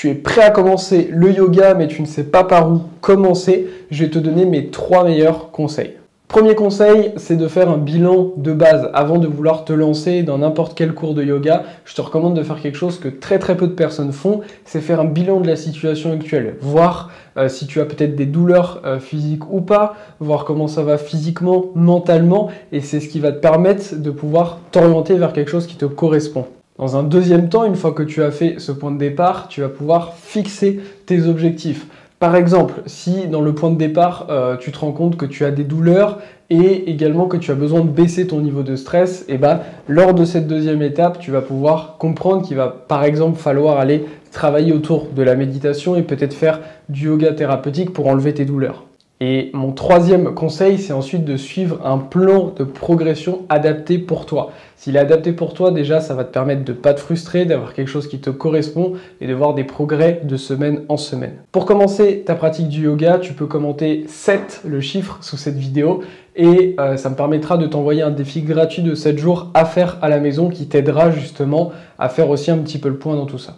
Tu es prêt à commencer le yoga mais tu ne sais pas par où commencer, je vais te donner mes 3 meilleurs conseils. Premier conseil, c'est de faire un bilan de base. Avant de vouloir te lancer dans n'importe quel cours de yoga, je te recommande de faire quelque chose que très peu de personnes font, c'est faire un bilan de la situation actuelle. Voir si tu as peut-être des douleurs physiques ou pas, voir comment ça va physiquement, mentalement, et c'est ce qui va te permettre de pouvoir t'orienter vers quelque chose qui te correspond. Dans un deuxième temps, une fois que tu as fait ce point de départ, tu vas pouvoir fixer tes objectifs. Par exemple, si dans le point de départ, tu te rends compte que tu as des douleurs et également que tu as besoin de baisser ton niveau de stress, et lors de cette deuxième étape, tu vas pouvoir comprendre qu'il va par exemple falloir aller travailler autour de la méditation et peut-être faire du yoga thérapeutique pour enlever tes douleurs. Et mon troisième conseil, c'est ensuite de suivre un plan de progression adapté pour toi. S'il est adapté pour toi, déjà, ça va te permettre de ne pas te frustrer, d'avoir quelque chose qui te correspond et de voir des progrès de semaine en semaine. Pour commencer ta pratique du yoga, tu peux commenter 7, le chiffre, sous cette vidéo et ça me permettra de t'envoyer un défi gratuit de 7 jours à faire à la maison qui t'aidera justement à faire aussi un petit peu le point dans tout ça.